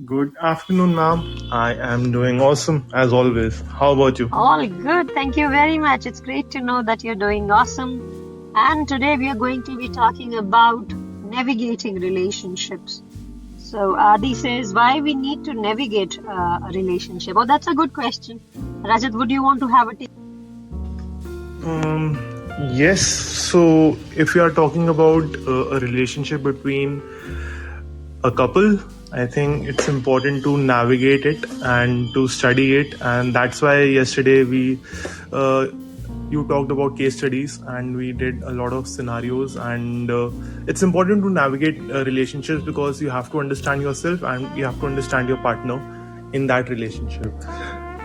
Good afternoon, ma'am. I am doing awesome as always. How about you? All good. Thank you very much. It's great to know that you're doing awesome. And today we are going to be talking about navigating relationships. So Adi says, why we need to navigate a relationship? Oh, that's a good question. Rajat, would you want to have a take? Um, yes. So, if you are talking about a relationship between a couple, I think it's important to navigate it and to study it, and that's why yesterday uh, you talked about case studies, and we did a lot of scenarios, and it's important to navigate relationships because you have to understand yourself and you have to understand your partner in that relationship,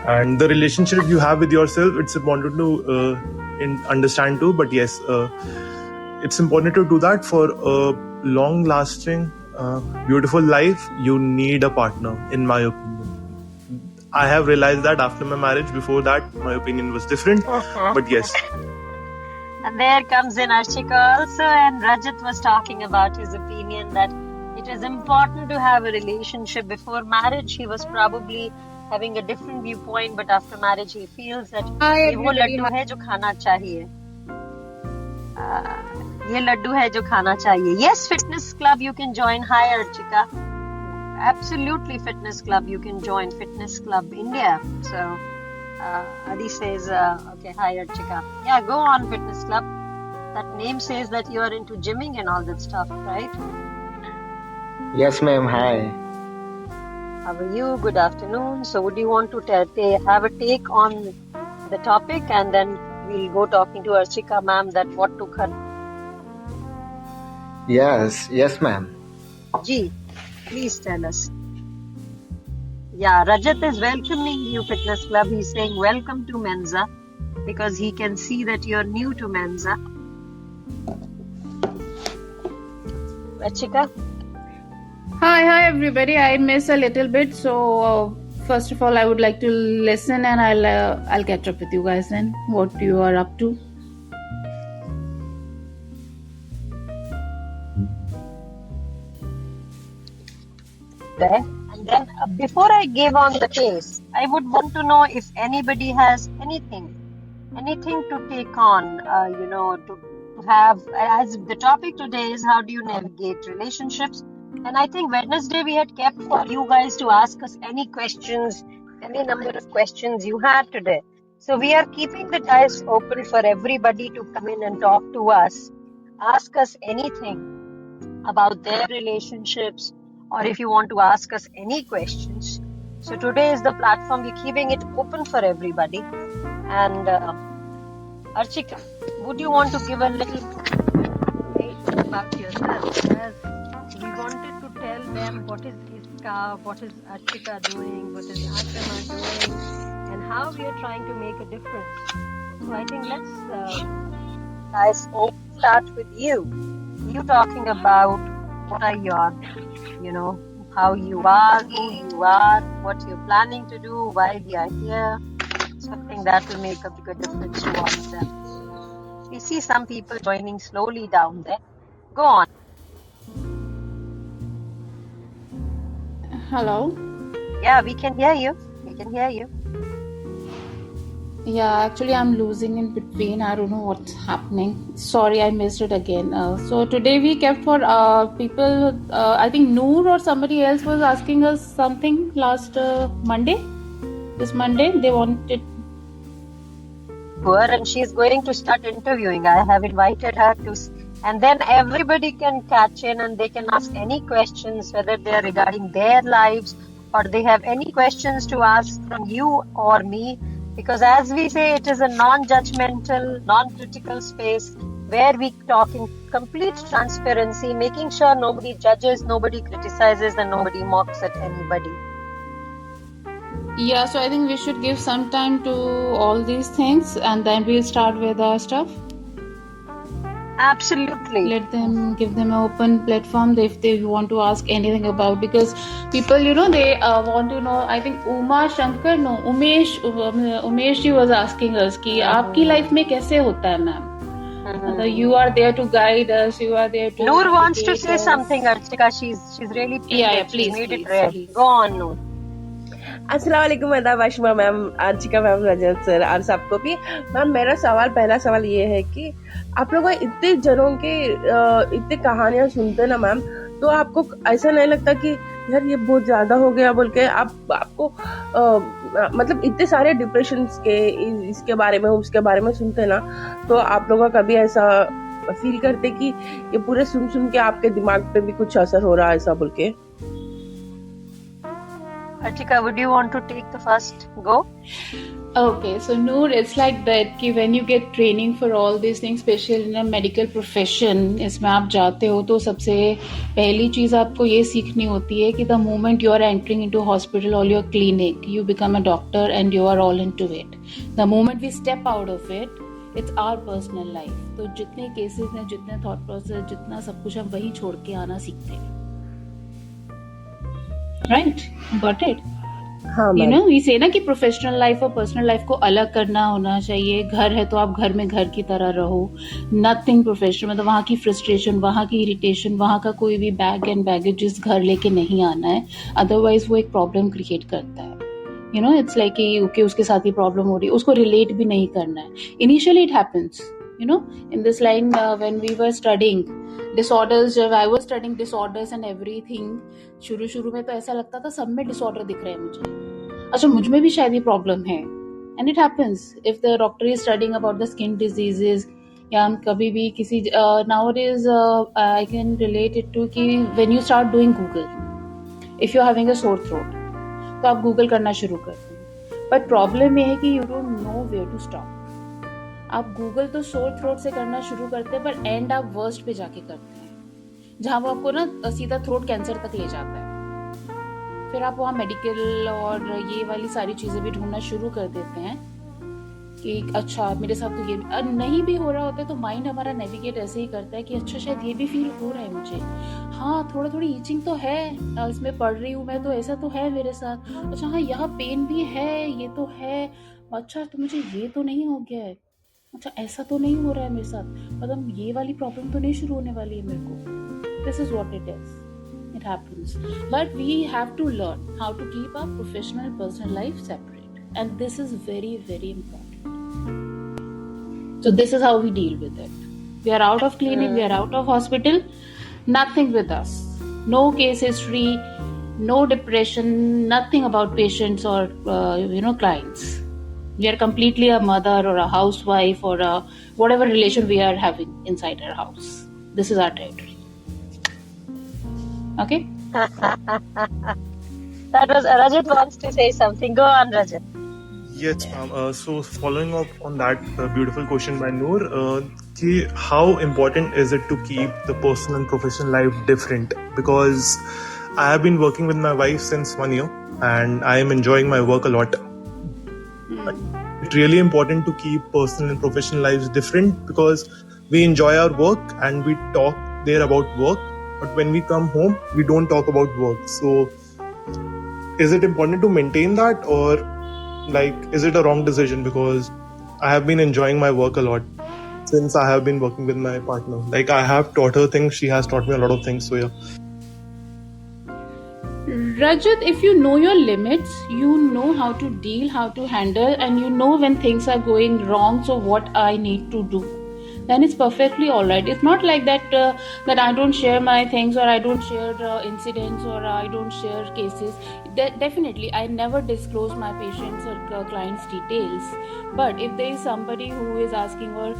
and the relationship you have with yourself. It's important to understand too, but yes. It's important to do that for a long lasting beautiful life. You need a partner, in my opinion. I have realized that after my marriage. Before that my opinion was different, but yes. And there comes in Archika also, and Rajat was talking about his opinion that it is important to have a relationship before marriage. He was probably having a different viewpoint, but after marriage he feels that Hi ये वो everybody. Laddu है जो खाना चाहिए. ये लड्डू है जो खाना चाहिए. Yes, fitness club you can join. Hi Archika. Absolutely, fitness club you can join. Fitness club India. So Adi says, okay, hi Archika. Yeah, go on fitness club. That name says that you are into gymming and all that stuff, right? Yes, ma'am. Hi. How are you? Good afternoon. So would you want to have a take on the topic, and then we'll go talking to Archika ma'am that what took her. Yes, ma'am. Ji, please tell us. Yeah, Rajat is welcoming you, fitness club. He's saying welcome to Menza because he can see that you're new to Menza. Archika? Hi everybody. I miss a little bit, so first of all, I would like to listen, and I'll catch up with you guys then. What you are up to? There. And then before I give on the case, I would want to know if anybody has anything to take on, to have, as the topic today is how do you navigate relationships. And I think Wednesday we had kept for you guys to ask us any questions, any number of questions you had today. So we are keeping the dice open for everybody to come in and talk to us, ask us anything about their relationships, or if you want to ask us any questions. So today is the platform. We're keeping it open for everybody. And Archika, would you want to give a little bit about yourself? As we wanted to tell them what is Iska, what is Archika doing, what is Ashama doing, and how we are trying to make a difference. So I think let's, guys, start with you. You talking about what are your, how you are, who you are, what you're planning to do, why we are here. So I think that will make a bigger difference to all of them. We see some people joining slowly down there. Go on. Hello. Yeah, we can hear you. We can hear you. Yeah, actually, I'm losing in between. I don't know what's happening. Sorry, I missed it again. So today we kept for people. I think Noor or somebody else was asking us something last Monday. This Monday, they wanted. Her, and she's going to start interviewing. I have invited her to, and then everybody can catch in and they can ask any questions, whether they're regarding their lives or they have any questions to ask from you or me. Because as we say, it is a non-judgmental, non-critical space where we talk in complete transparency, making sure nobody judges, nobody criticizes, and nobody mocks at anybody. Yeah, so I think we should give some time to all these things, and then we'll start with our stuff. Absolutely. Let them, give them an open platform if they want to ask anything about, because people, they want to know. I think Umesh ji was asking us कि आपकी life में कैसे होता है, ma'am? You are there to guide us. You are there to Noor wants to navigate say us. something, Archika. She's really pinged Yeah, it. She's please, made it please, red. please. Go on, Noor. अस्सलाम वालेकुम आदाब Ashima ma'am, आर्चिका ma'am, रजत sir और सबको भी। Ma'am मेरा पहला सवाल ये है कि आप लोग इतने जनों के इतने कहानियां सुनते ना मैम, तो आपको ऐसा नहीं लगता कि यार ये बहुत ज्यादा हो गया बोल के आपको मतलब इतने सारे डिप्रेशन के इसके बारे में उसके बारे में सुनते ना, तो आप लोग कभी ऐसा फील करते कि ये पूरे सुन के आपके दिमाग पे भी कुछ असर हो रहा है ऐसा बोल के? Archika, would you want to take the first go? Okay, so Noor, it's like that कि when you get training for all these things, especially in a medical profession, इसमें आप जाते हो तो सबसे पहली चीज़ आपको ये सीखनी होती है कि the moment you are entering into hospital or your clinic, you become a doctor and you are all into it. The moment we step out of it, it's our personal life. तो जितने cases हैं, जितने thought process, जितना सब कुछ हम वहीं छोड़ के आना सीखते हैं. Right? Got it? हाँ You ma'am. know, we say ना कि प्रोफेशनल लाइफ और पर्सनल लाइफ को अलग करना होना चाहिए। घर है तो आप घर में घर की तरह रहो। नथिंग प्रोफेशनल, मतलब वहाँ की फ्रस्ट्रेशन, वहाँ की इरिटेशन, वहाँ का कोई भी बैग एंड बैगेजेस घर लेके नहीं आना है, अदरवाइज वो एक प्रॉब्लम क्रिएट करता है। यू नो, इट्स लाइक कि ओके उसके साथ ही प्रॉब्लम हो रही है, उसको रिलेट भी नहीं करना है। Initially it happens, you know, in this line when we were studying disorders, जब I was studying disorders and everything, शुरू में तो ऐसा लगता था सब में डिसऑर्डर दिख रहे हैं मुझे, अच्छा मुझ में भी शायद ये प्रॉब्लम है। And it happens if the doctor is studying about the skin diseases, या हम कभी भी किसी nowadays I can relate it to कि when you start doing Google, if you are having a sore throat, तो आप Google करना शुरू करते हैं, बट प्रॉब्लम ये है कि you don't know where to stop. आप गूगल तो सोर थ्रोट से करना शुरू करते हैं, पर एंड आप वर्स्ट पे जाके करते हैं, जहां वो आपको ना सीधा थ्रोट कैंसर तक ले जाता है। फिर आप वहाँ मेडिकल और ये वाली सारी चीजें भी ढूंढना शुरू कर देते हैं कि अच्छा मेरे साथ तो ये नहीं भी हो रहा होता है, तो माइंड हमारा नेविगेट ऐसे ही करता है कि अच्छा शायद ये भी फील हो रहा है मुझे, हाँ थोड़ी ईचिंग तो है, इसमें पढ़ रही हूँ मैं तो ऐसा तो है मेरे साथ, अच्छा हाँ यहाँ पेन भी है, ये तो है, अच्छा तो मुझे ये तो नहीं हो गया है, अच्छा ऐसा तो नहीं हो रहा है मेरे साथ, मतलब ये वाली प्रॉब्लम तो नहीं शुरू होने वाली है मेरे को। This is what it is, it happens, but we have to learn how to keep our professional and personal life separate, and this is very very important. So this is how we deal with it. We are out of clinic, we are out of hospital, nothing with us, no case history, no depression, nothing about patients or clients. We are completely a mother or a housewife or a whatever relation we are having inside our house. This is our territory. Okay? That was Rajat wants to say something. Go on, Rajat. Yes, ma'am. So following up on that beautiful question by Noor, how important is it to keep the personal and professional life different? Because I have been working with my wife since 1 year and I am enjoying my work a lot. It's really important to keep personal and professional lives different because we enjoy our work and we talk there about work, but when we come home, we don't talk about work. So is it important to maintain that, or is it a wrong decision? Because I have been enjoying my work a lot since I have been working with my partner. I have taught her things, she has taught me a lot of things. So yeah. Rajat, if you know your limits, you know how to deal, how to handle, and you know when things are going wrong, so what I need to do, then it's perfectly all right. It's not like that that I don't share my things, or I don't share incidents, or I don't share cases. Definitely, I never disclose my patients or clients' details. But if there is somebody who is asking, or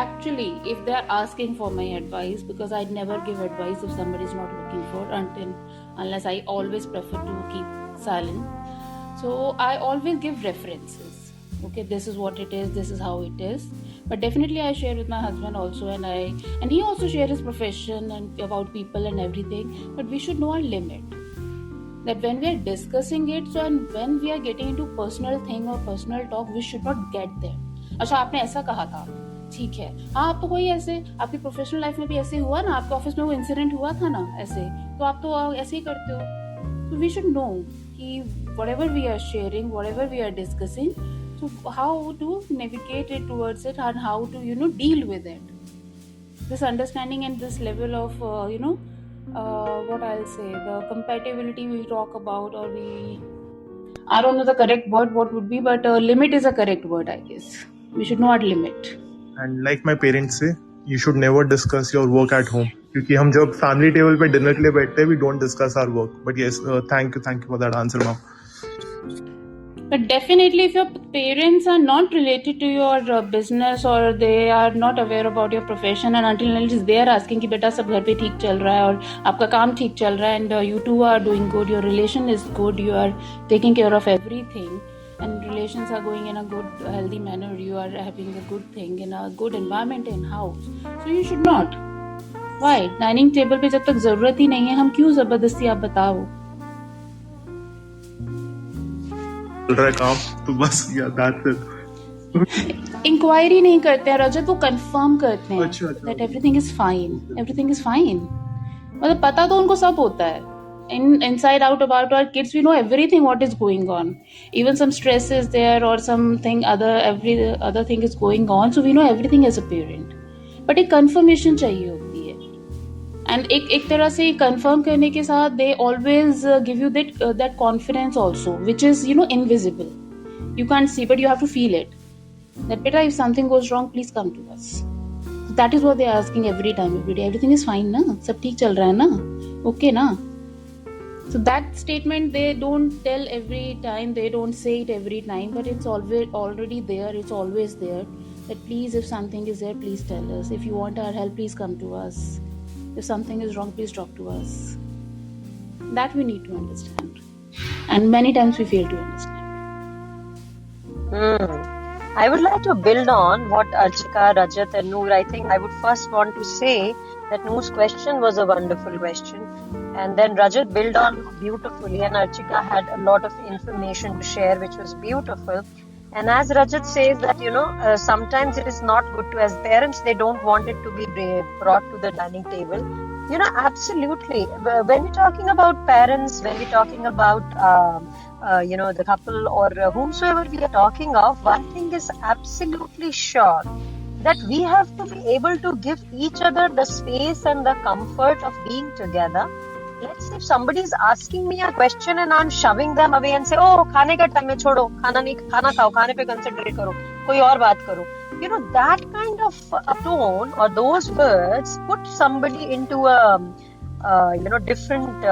actually if they are asking for my advice, because I never give advice if somebody is not looking for, unless I always prefer to keep silent. So I always give references. Okay, this is what it is, this is how it is. But definitely I share with my husband also, and he also shares his profession and about people and everything. But we should know our limit. That when we are discussing it, so and when we are getting into personal thing or personal talk, we should not get there. अच्छा आपने ऐसा कहा था, ठीक है, हाँ आपको कोई ऐसे आपकी प्रोफेशनल लाइफ में भी ऐसे हुआ ना, आपके ऑफिस में वो इंसिडेंट हुआ था ना ऐसे, तो आप तो ऐसे ही करते हो. So we should know कि whatever we are sharing, whatever we are discussing, so how to navigate it towards it and how to deal with it. this understanding and this level of what I'll say, the compatibility we talk about, or I don't know the correct word what would be, but limit is a correct word, I guess. We should know our limit. And like my parents say, you should never discuss your work at home. क्योंकि हम जब family table पे dinner के लिए बैठते हैं, we don't discuss our work. But yes, thank you for that answer, ma'am. But definitely, if your parents are not related to your business, or they are not aware about your profession, and until they are asking कि बेटा सब घर पे ठीक चल रहा है और आपका काम ठीक चल रहा है, and you two are doing good, your relation is good, you are taking care of everything, and relations are going in a good, healthy manner, you are having a good thing in a good environment in house, so you should not. Why? Dining table पे जब तक जरूरत ही नहीं है, हम क्यों जबरदस्ती, आप बताओ. चल रहा है काम, तो बस that's it. इंक्वायरी नहीं करते हैं रजत, वो कंफर्म करते हैं अच्छा. that everything is fine. मतलब पता तो उनको सब होता है. Inside out about our kids, we know everything what is going on. Even some stress is there or something every other thing is going on, so we know everything as a parent. But एक confirmation चाहिए होती है. And एक तरह से confirm करने के साथ they always give you that confidence also, which is invisible. You can't see, but you have to feel it. That beta, if something goes wrong, please come to us. So that is what they are asking every time, every day. Everything is fine, na? Sab theek chal raha hai na? Okay, na? So that statement they don't tell every time, they don't say it every time, but it's already there, it's always there. That please, if something is there, please tell us. If you want our help, please come to us. If something is wrong, please talk to us. That we need to understand. And many times we fail to understand. I would like to build on what Archika, Rajat and Noor, I think I would first want to say that Noor's question was a wonderful question. And then Rajat built on beautifully, and Archika had a lot of information to share, which was beautiful. And as Rajat says that, sometimes it is not good to, as parents, they don't want it to be brought to the dining table. Absolutely. When we're talking about parents, when we're talking about, the couple or whomsoever we are talking of, one thing is absolutely sure, that we have to be able to give each other the space and the comfort of being together. Let's say if somebody is asking me a question and I'm shoving them away and say, oh, खाने का time में छोड़ो, खाना खाओ, खाने पे concentrate करो, कोई और बात करो. That kind of a tone or those words put somebody into a, different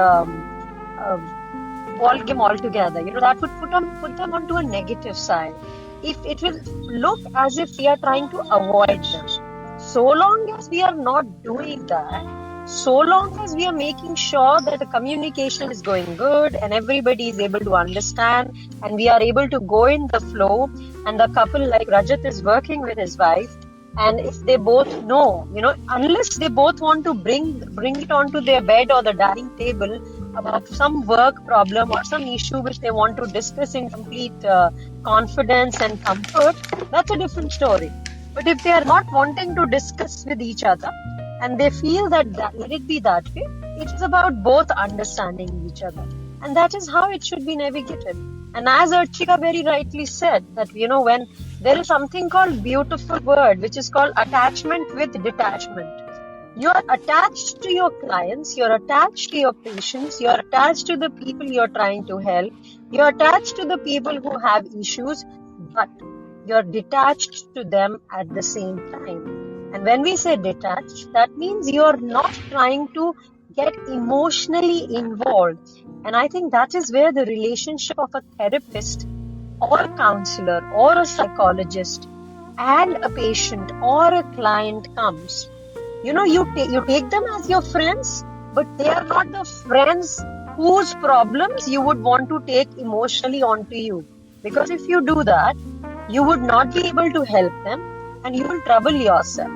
ball game altogether. That would put them onto a negative side. If it will look as if we are trying to avoid them. So long as we are not doing that, so long as we are making sure that the communication is going good and everybody is able to understand and we are able to go in the flow, and the couple like Rajat is working with his wife, and if they both know, unless they both want to bring it onto their bed or the dining table about some work problem or some issue which they want to discuss in complete confidence and comfort, that's a different story. But if they are not wanting to discuss with each other, and they feel that let it be that way, it is about both understanding each other. And that is how it should be navigated. And as Archika very rightly said, that, when there is something called beautiful word, which is called attachment with detachment. You are attached to your clients, you're attached to your patients, you're attached to the people you're trying to help, you're attached to the people who have issues, but you're detached to them at the same time. And when we say detached, that means you're not trying to get emotionally involved. And I think that is where the relationship of a therapist or a counselor or a psychologist and a patient or a client comes. You take them as your friends, but they are not the friends whose problems you would want to take emotionally onto you. Because if you do that, you would not be able to help them and you will trouble yourself.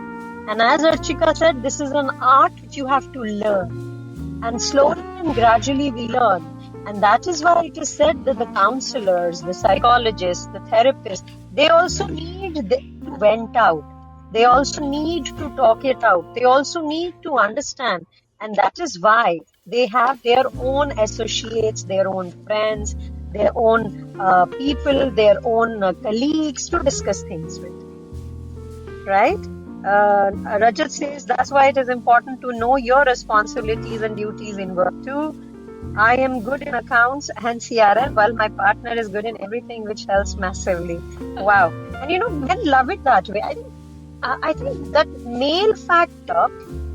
And as Archika said, this is an art which you have to learn. And slowly and gradually we learn. And that is why it is said that the counselors, the psychologists, the therapists, they also need to vent out. They also need to talk it out. They also need to understand. And that is why they have their own associates, their own friends, their own people, their own colleagues to discuss things with. Right? Rajat says that's why it is important to know your responsibilities and duties in work too. I am good in accounts and CRM, while my partner is good in everything, which helps massively. Wow. And men love it that way. I think that male factor,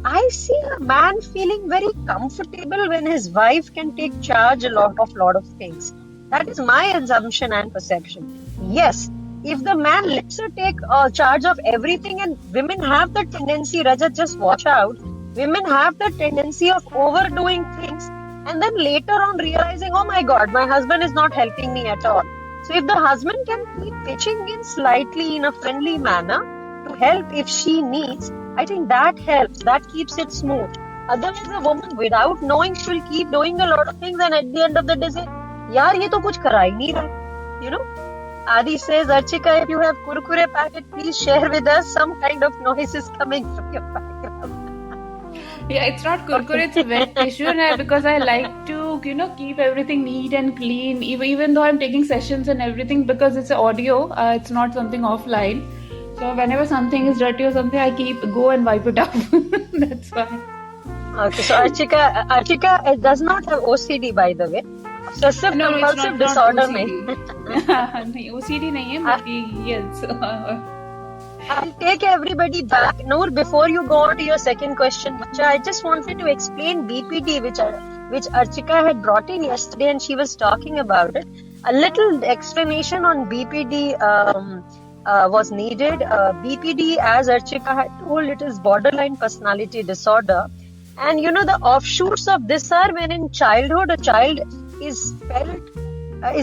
I see a man feeling very comfortable when his wife can take charge a lot of things. That is my assumption and perception. Yes, if the man lets her take charge of everything, and women have the tendency, Rajat, just watch out, women have the tendency of overdoing things and then later on realizing, oh my God, my husband is not helping me at all. So if the husband can keep pitching in slightly in a friendly manner to help if she needs, I think that helps, that keeps it smooth. Otherwise, a woman without knowing, she'll keep doing a lot of things and at the end of the day say, yaar, ye to kuch kara hi nahi raha. Adi says, Archika, if you have kurkure packet, please share with us. Some kind of noise is coming from your background. Yeah, it's not kurkure, it's a wet tissue, and because I like to, keep everything neat and clean, even though I'm taking sessions and everything, because it's audio, it's not something offline. So whenever something is dirty or something, I go and wipe it up. That's why. Okay, so Archika does not have OCD, by the way. Obsessive compulsive disorder में. नहीं, OCD नहीं है, but yes. I'll take everybody back. Noor, before you go on to your second question, I just wanted to explain BPD, which Archika had brought in yesterday, and she was talking about it. A little explanation on BPD was needed. BPD, as Archika had told, it is borderline personality disorder. And the offshoots of this are when in childhood a child is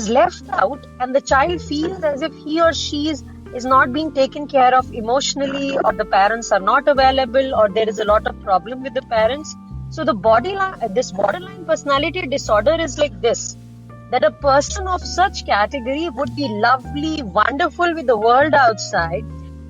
left out, and the child feels as if he or she is not being taken care of emotionally, or the parents are not available, or there is a lot of problem with the parents. So this borderline personality disorder is like this, that a person of such category would be lovely, wonderful with the world outside,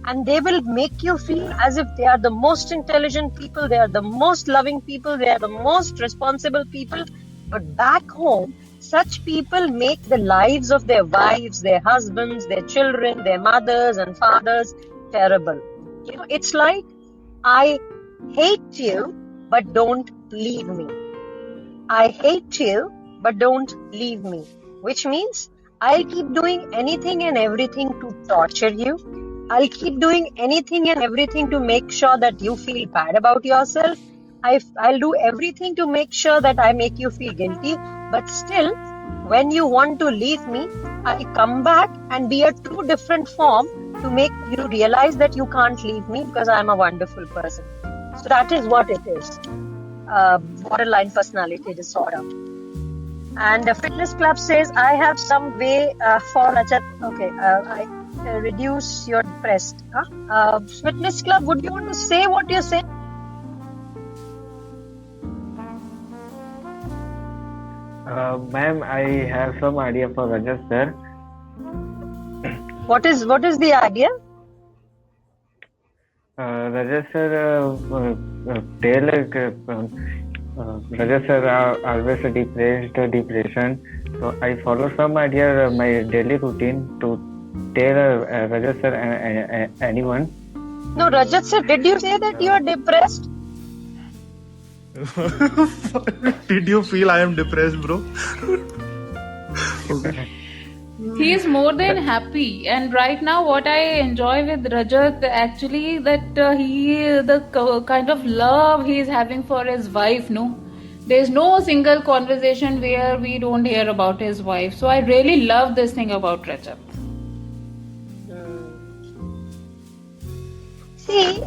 and they will make you feel as if they are the most intelligent people, they are the most loving people, they are the most responsible people. But back home, such people make the lives of their wives, their husbands, their children, their mothers and fathers terrible. It's like, I hate you, but don't leave me. I hate you, but don't leave me. Which means, I'll keep doing anything and everything to torture you. I'll keep doing anything and everything to make sure that you feel bad about yourself. I'll do everything to make sure that I make you feel guilty. But still, when you want to leave me, I'll come back and be a true different form to make you realize that you can't leave me because I'm a wonderful person. So that is what it is. Borderline personality disorder. And the Fitness Club says, I have some way for Rajat. Okay, I reduce your depressed. Fitness Club, would you want to say what you're saying? Ma'am, I have some idea for Rajat sir. What is the idea? Rajat sir, Rajat sir always depression. So I follow some idea my daily routine to tell Rajat sir and anyone. No, Rajat sir, did you say that you are depressed? Did you feel I am depressed, bro? Okay. He is more than happy, and right now what I enjoy with Rajat actually that the kind of love he is having for his wife. No, there is no single conversation where we don't hear about his wife. So I really love this thing about Rajat. See,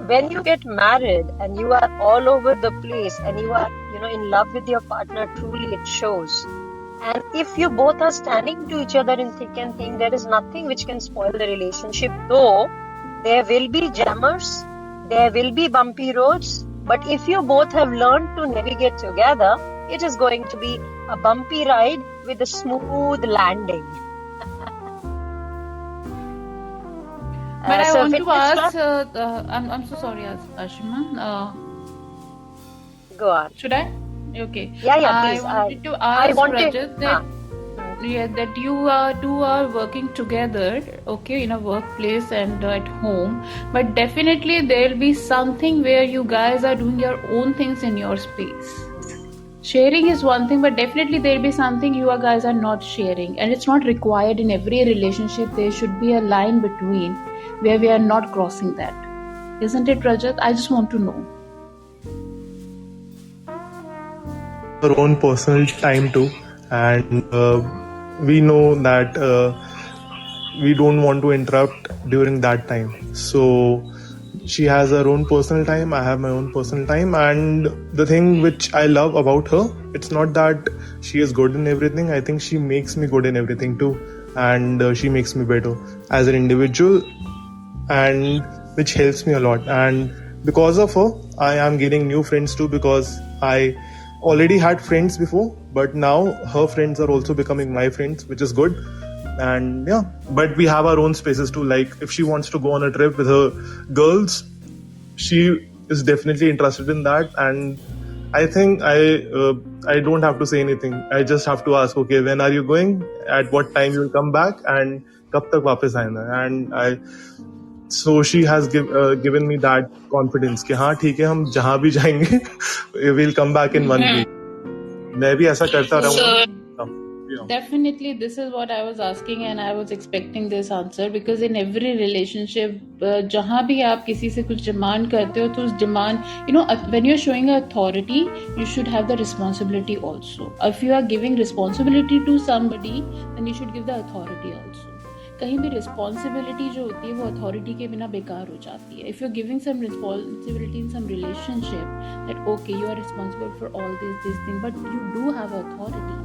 when you get married and you are all over the place and you are, in love with your partner, truly it shows. And if you both are standing to each other in thick and thin, there is nothing which can spoil the relationship. Though there will be jammers, there will be bumpy roads, but if you both have learned to navigate together, it is going to be a bumpy ride with a smooth landing. But I so want to Fitness ask, Club, I'm so sorry, Ashima. go on. Should I? Okay. Yeah, please. I wanted to I ask wanted, Rajat that, that you two are working together, okay, in a workplace and at home, but definitely there'll be something where you guys are doing your own things in your space. Sharing is one thing, but definitely there'll be something you guys are not sharing, and it's not required in every relationship. There should be a line between where we are not crossing that. Isn't it, Rajat? I just want to know. Her own personal time too, and we know that we don't want to interrupt during that time. So she has her own personal time, I have my own personal time, and the thing which I love about her, it's not that she is good in everything. I think she makes me good in everything too, and she makes me better as an individual, and which helps me a lot. And because of her, I am getting new friends too, because I already had friends before, but now her friends are also becoming my friends, which is good. And yeah, but we have our own spaces too. Like if she wants to go on a trip with her girls, she is definitely interested in that. And I think I don't have to say anything. I just have to ask, okay, when are you going? At what time you will come back? And kab tak वापस आना? And so she has given me that confidence कि हाँ ठीक है, हम जहाँ भी जाएंगे we'll come back in 1 week. मैं भी ऐसा करता रहूँगा. Definitely, this is what I was asking, and I was expecting this answer, because in every relationship, जहाँ भी आप किसी से कुछ demand करते हो, तो उस demand, when you're showing authority, you should have the responsibility also. If you are giving responsibility to somebody, then you should give the authority also. कहीं भी responsibility जो होती है वो authority के बिना बेकार हो जाती है. If you're giving some responsibility in some relationship, that okay, you are responsible for all these things, but you do have authority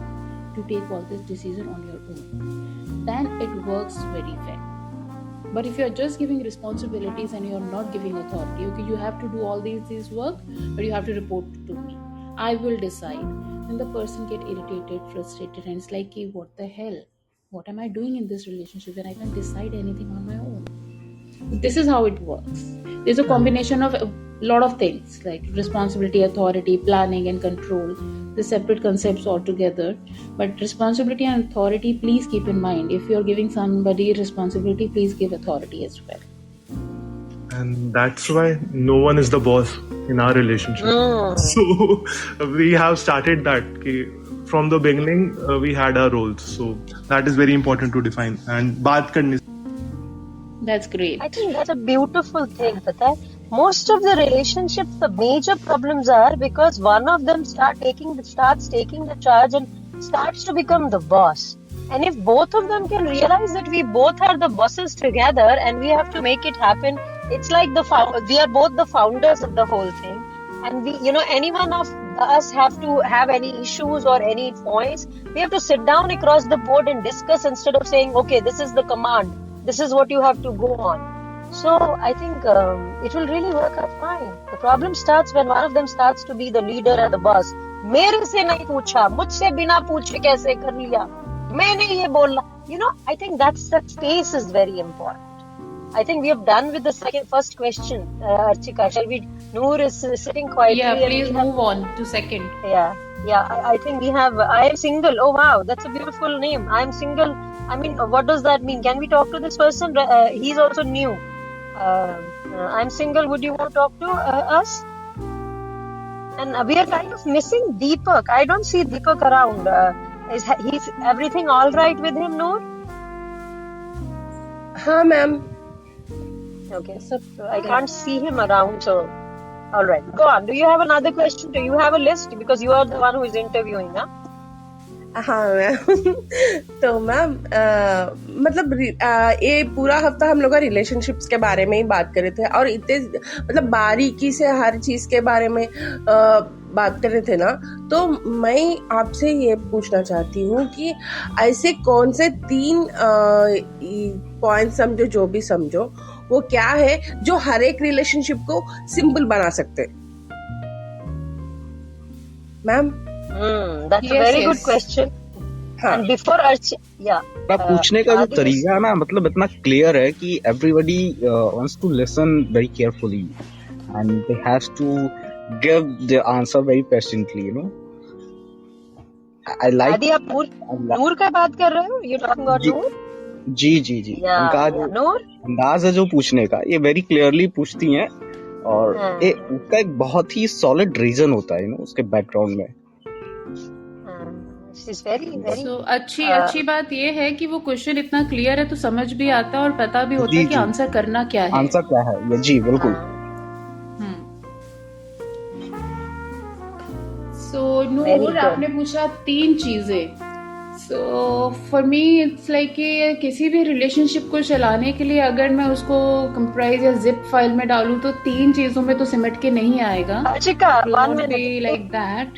to take all this decision on your own, then it works very well. But if you're just giving responsibilities and you're not giving authority, okay, you have to do all these work, but you have to report to me, I will decide, then the person get irritated, frustrated, and it's like, what the hell, what am I doing in this relationship when I can't decide anything on my own? This is how it works. There's a combination of a lot of things like responsibility, authority, planning, and control. The separate concepts altogether. But responsibility and authority, please keep in mind. If you're giving somebody responsibility, please give authority as well. And that's why no one is the boss in our relationship. So we have started that. From the beginning, we had our roles. So that is very important to define. And baat karni. That's great. I think that's a beautiful thing, pata hai? Most of the relationships, the major problems are because one of them starts taking the charge and starts to become the boss. And if both of them can realize that we both are the bosses together and we have to make it happen, it's like we are both the founders of the whole thing. And we, any one of us have to have any issues or any points, we have to sit down across the board and discuss instead of saying, okay, this is the command, this is what you have to go on. So I think it will really work out fine. The problem starts when one of them starts to be the leader or the boss. मेरे से नहीं पूछा, मुझसे बिना पूछे कैसे कर लिया, मैंने ये बोला. I think that space is very important. I think we have done with the first question, Archika. Shall we? Noor is sitting quietly. Yeah, please move on to second. Yeah. I think we have. I am single. Oh wow, that's a beautiful name. I am single. I mean, what does that mean? Can we talk to this person? He's also new. I'm single. Would you want to talk to us? And we are kind of missing Deepak. I don't see Deepak around. Is everything all right with him, Noor? हाँ ma'am. Okay, so I can't see him around. So, all right, go on. Do you have another question? Do you have a list? Because you are the one who is interviewing, huh? हाँ ma'am. तो ma'am मतलब ये पूरा हफ्ता हम लोग relationships के बारे में ही बात कर रहे थे और इतने मतलब बारीकी से हर चीज के बारे में बात कर रहे थे ना. तो मैं आपसे ये पूछना चाहती हूँ कि ऐसे कौन से 3 पॉइंट समझो, जो भी समझो, वो क्या है जो हर एक रिलेशनशिप को सिंपल बना सकते ma'am? That's a very good question. And before पूछने का जो तरीका है ना, मतलब इतना क्लियर है कि everybody wants to listen very carefully and they has to give the answer very patiently, I like आदि आप नूर का बात कर रहे हो? You talking about ji Noor? Ji Yeah, उनका जो नूर. अंदाज है जो पूछने का, ये वेरी क्लियरली पूछती हैं, और ये हाँ, उसका एक बहुत ही सॉलिड रीजन होता है उसके बैकग्राउंड में. हाँ. She's very, very. सो अच्छी बात ये है कि वो क्वेश्चन इतना क्लियर है तो समझ भी आता है और पता भी होता है कि जी आंसर करना क्या है. आंसर क्या है ये, जी बिल्कुल. हाँ. सो Very नूर, good. आपने पूछा 3 चीजें. So for me it's like कि किसी भी रिलेशनशिप को चलाने के लिए अगर मैं उसको कंप्राइज या जिप फाइल में डालूं तो 3 चीजों में तो सिमट के नहीं आएगा. Archika, It will 1 not minute. be like that.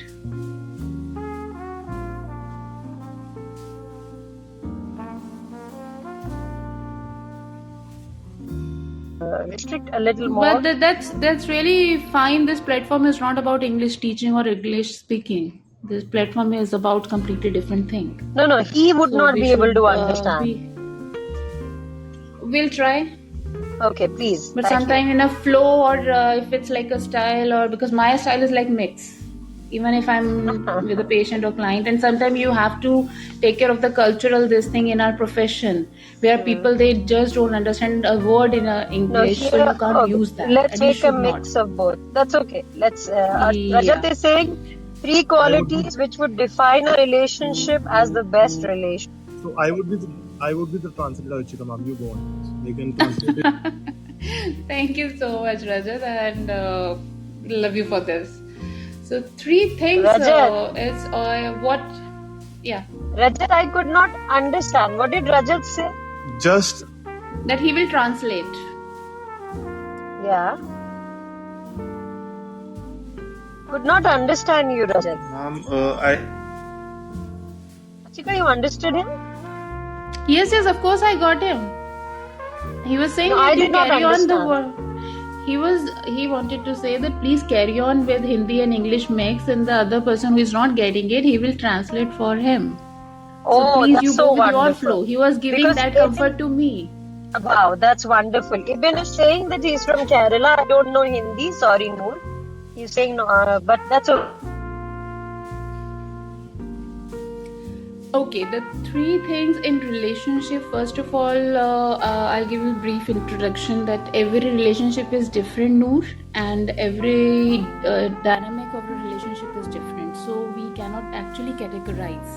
Restrict a little more. But that's really fine. This platform is not about English teaching or English speaking. This platform is about completely different thing. No, he would So not we be able should to understand. we'll try, Okay, please. but Thank you. sometime in a flow, or if it's like a style, or because my style is like mix. Even if I'm with a patient or client, and sometimes you have to take care of the cultural this thing in our profession, where people they just don't understand a word in No, English, so here, you can't okay, use that, let's and you make a should not. mix of both. That's okay. Let's. Yeah. Rajat is saying 3 qualities which would define a relationship as the best relation. So I would be the translator, Archika ma'am. You go on. They can translate it. Thank you so much, Rajat, and love you for this. So 3 things Rajat. is what, yeah, Rajat, I could not understand. What did Rajat say? Just that he will translate. Yeah. Could not understand you, Rajat. ma'am, Archika, you understood him? Yes, of course I got him. He was saying No, that I you did not carry on the understand. word. He wanted to say that please carry on with Hindi and English mix, and the other person who is not getting it, he will translate for him. So Oh, please, that's you so go with your wonderful. flow. He was giving Because that Ibn, comfort to me. wow, that's wonderful. Ibn is saying that he's from Kerala. I don't know Hindi. Sorry, Noor. He's saying no, but that's okay. Okay, the 3 things in relationship. First of all, I'll give you a brief introduction that every relationship is different, Noor, and every dynamic of a relationship is different. So we cannot actually categorize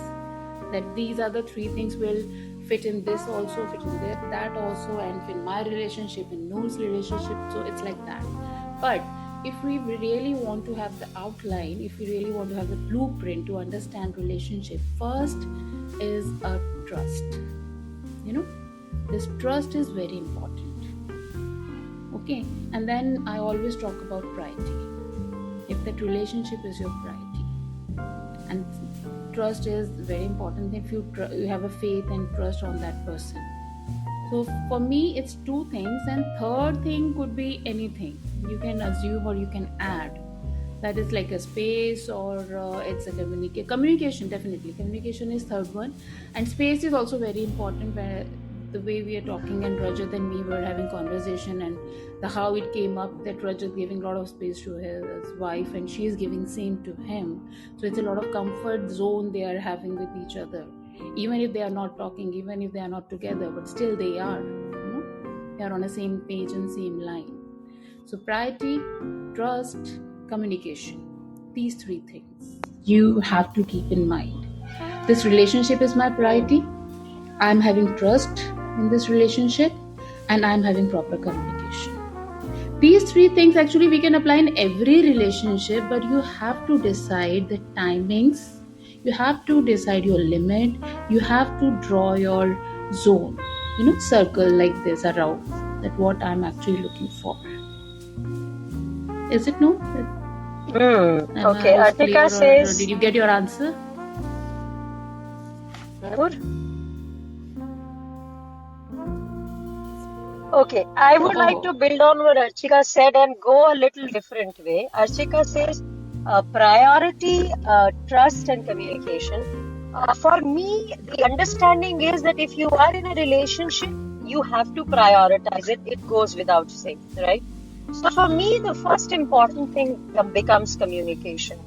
that these are the 3 things will fit in this also, fit in that also, and in my relationship, in Noor's relationship. So it's like that. But if we really want to have the outline, if we really want to have the blueprint to understand relationship, first is a trust. This trust is very important. Okay, and then I always talk about priority. If that relationship is your priority, and trust is very important. If you have a faith and trust on that person. So for me, it's 2 things, and third thing could be anything. You can assume or you can add. That is like a space, or it's a communication. Definitely, communication is third one, and space is also very important. Where the way we are talking, and Rajat and me were having conversation, and how it came up that Rajat giving a lot of space to his wife, and she is giving same to him. So it's a lot of comfort zone they are having with each other. Even if they are not talking, even if they are not together, but still they are, they are on the same page and same line. So priority, trust, communication, these 3 things you have to keep in mind. This relationship is my priority. I'm having trust in this relationship, and I'm having proper communication. These 3 things actually we can apply in every relationship, but you have to decide the timings. You have to decide your limit. You have to draw your zone, circle like this around that what I'm actually looking for. Is it no? Okay, I was Archika clear, or says. did you get your answer? Noor? Okay, I would like to build on what Archika said and go a little different way. Archika says priority, trust, and communication. For me, the understanding is that if you are in a relationship, you have to prioritize it. It goes without saying, right? So for me, the first important thing becomes communication.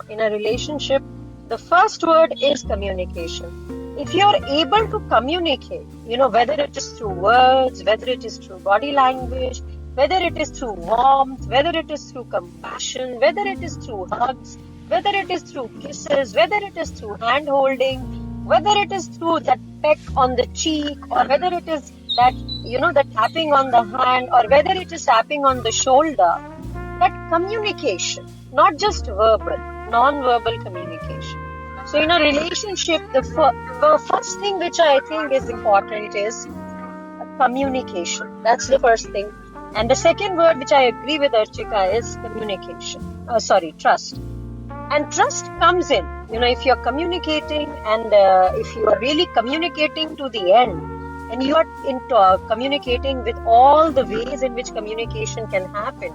In a relationship, The first word is communication. If you're able to communicate, whether it is through words, whether it is through body language, whether it is through warmth, whether it is through compassion, whether it is through hugs, whether it is through kisses, whether it is through hand holding, whether it is through that peck on the cheek, or whether it is that, the tapping on the hand, or whether it is tapping on the shoulder, that communication, not just verbal, non-verbal communication. So in a relationship, the first thing which I think is important is communication. That's the first thing. And the second word which I agree with Archika is trust. And trust comes in, if you're communicating, and if you are really communicating to the end, and you are communicating with all the ways in which communication can happen,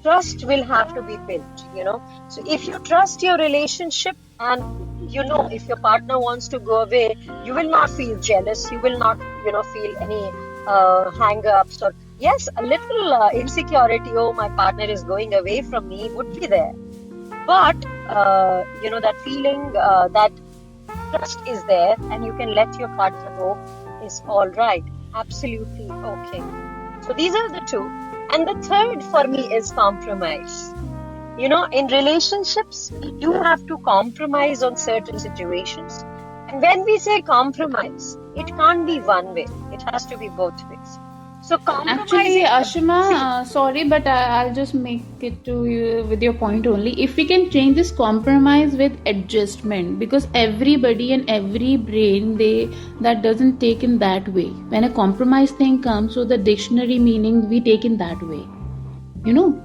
trust will have to be built, So if you trust your relationship, and if your partner wants to go away, you will not feel jealous, you will not, feel any hang-ups, or yes, a little insecurity, oh, my partner is going away from me, would be there. But, that feeling that trust is there and you can let your partner go is all right. Absolutely okay. So these are the two. And the third for me is compromise. In relationships, we do have to compromise on certain situations. And when we say compromise, it can't be one way. It has to be both ways. So Actually, Ashima, sorry, but I'll just make it to you with your point only. If we can change this compromise with adjustment, because everybody and every brain, that doesn't take in that way. When a compromise thing comes, so the dictionary meaning we take in that way,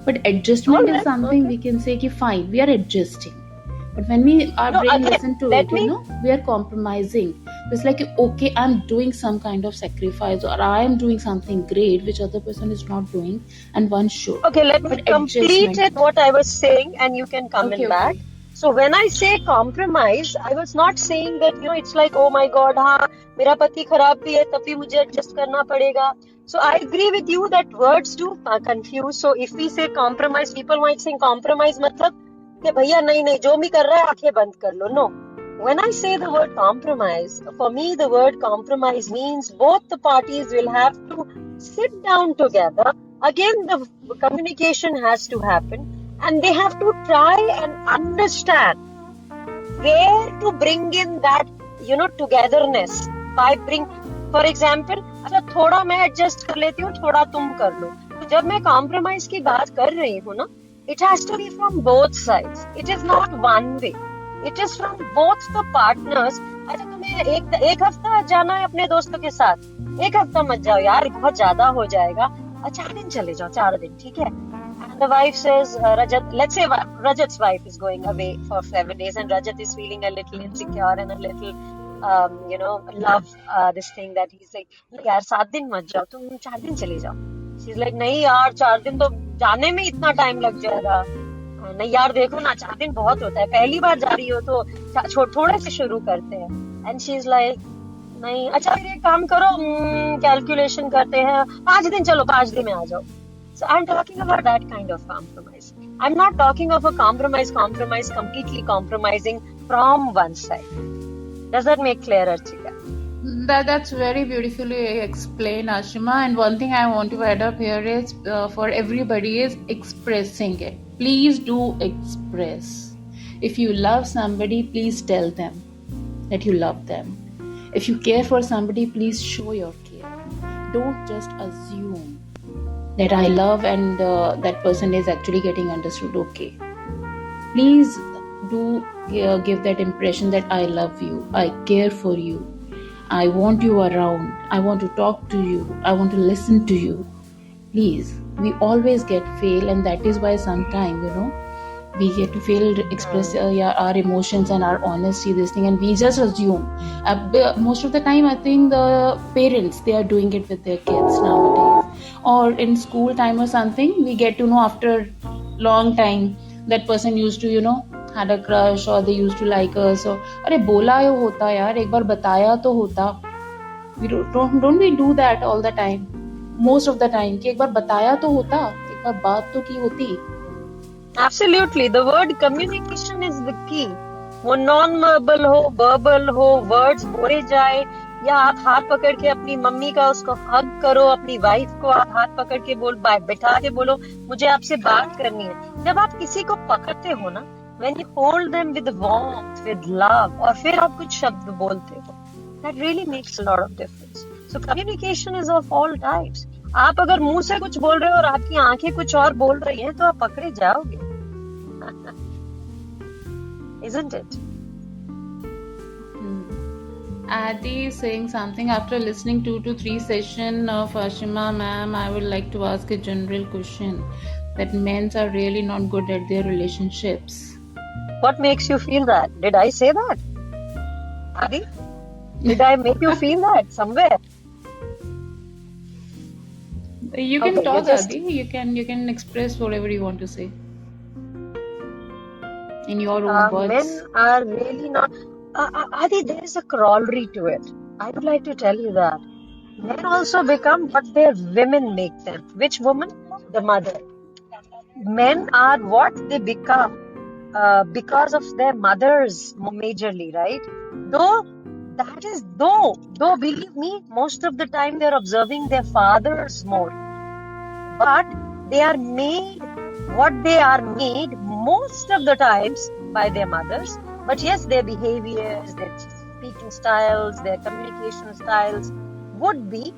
But adjustment is something we can say, ki fine, we are adjusting. But when our brain listen to it, we are compromising. It's like, okay, I'm doing some kind of sacrifice, or I am doing something great which other person is not doing, and one should. Okay, let me complete it what I was saying, and you can come in back. So when I say compromise, I was not saying that, it's like, oh my God, mera pati kharab bhi hai, tabhi mujhe adjust karna padega. So I agree with you that words do confuse. So if we say compromise, people might think compromise matlab कि भैया नहीं जो भी कर रहा है आंखें बंद कर लो. No. When I say the word compromise, for me the word compromise means both the parties will have to sit down together. Again, the communication has to happen, and they have to try and understand where to bring in that, togetherness. For example, अच्छा थोड़ा मैं adjust कर लेती हूँ, थोड़ा तुम कर लो. तो जब मैं compromise की बात कर रही हूँ ना, it has to be from both sides. It is not one way. It is from both the partners. अच्छा तुम्हें एक हफ्ता जाना है अपने दोस्तों के साथ, एक हफ्ता मत जाओ यार, बहुत ज्यादा हो जाएगा. 4 दिन चले जाओ, 4 दिन, ठीक है. And the wife says, let's say Rajat's wife is going away for 7 days, and Rajat is feeling a little insecure and a little, love this thing that he's like, यार 7 दिन मत जाओ, तुम 4 दिन चले जाओ. She's like, नहीं यार 4 दिन तो जाने में इतना टाइम लग जाएगा. नहीं यार देखो ना, 4 दिन बहुत होता है, पहली बार जा रही हो तो थोड़े से शुरू करते हैं. And she's like, नहीं, अच्छा फिर एक काम करो, कैलकुलेशन करते हैं, 5 दिन चलो, 5 दिन में आ जाओ. So I'm talking about that kind of compromise. I'm not talking of a compromise completely compromising from one side. Does that make clear, Archika? That's very beautifully explained, Ashima. And one thing I want to add up here is for everybody is expressing it. Please do express. If you love somebody, please tell them that you love them. If you care for somebody, please show your care. Don't just assume that I love and that person is actually getting understood. Okay. Please do give that impression that I love you, I care for you, I want you around, I want to talk to you, I want to listen to you. Please, we always get fail, and that is why sometimes, we get to fail express our emotions and our honesty, this thing, and we just assume. Most of the time, I think the parents, they are doing it with their kids nowadays. Or in school time or something, we get to know after long time that person used to, had a crush, or they used to like us. So, अरे बोला होता यार, एक बार बताया तो होता. We don't we do that all the time? Most of the time, कि एक बार बताया तो होता, एक बार बात तो की होती. Absolutely. The word communication is the key. वो नॉन वर्बल हो, वर्बल हो, वर्ड्स बोले जाए, या आप हाथ पकड़ के अपनी मम्मी का उसको हग करो, अपनी वाइफ को आप हाथ पकड़ के बैठा के बोलो मुझे आपसे बात करनी है। जब आप किसी को पकड़ते हो ना, when you hold them with warmth, with love, और फिर आप कुछ शब्द बोलते हो, that really makes a lot of difference. So communication is of all types. आप अगर मुंह से कुछ बोल रहे हो और आपकी आंखें कुछ और बोल रही हैं तो आप पकड़े जाओगे। Isn't it? Adi is saying something after listening 2 to 3 session of Ashima ma'am. I would like to ask a general question that men are really not good at their relationships. What makes you feel that? Did I say that? Adi? Did I make you feel that somewhere? You can Okay, talk, just- Adi. You can express whatever you want to say in your own words. Men are really not. Adi, there is a corollary to it. I would like to tell you that men also become what their women make them. Which woman? The mother. Men are what they become because of their mothers majorly, right? Though believe me, most of the time they're observing their fathers more. But they are made what they are made most of the times by their mothers. But yes, their behaviors, their speaking styles, their communication styles would be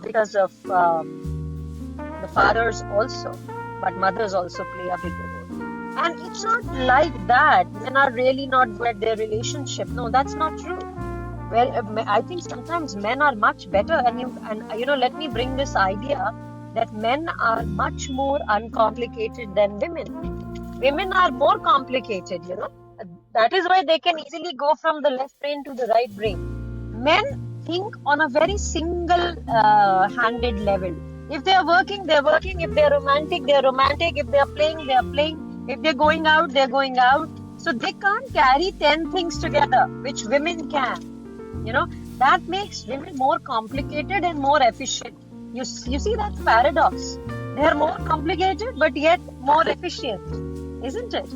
because of the fathers also. But mothers also play a bigger role. And it's not like that. Men are really not good at their relationship. No, that's not true. Well, I think sometimes men are much better. And let me bring this idea that men are much more uncomplicated than women. Women are more complicated, That is why they can easily go from the left brain to the right brain. Men think on a very single-handed level. If they are working, they are working. If they are romantic, they are romantic. If they are playing, they are playing. If they are going out, they are going out. So they can't carry 10 things together, which women can. That makes women more complicated and more efficient. You see that paradox. They are more complicated, but yet more efficient. Isn't it?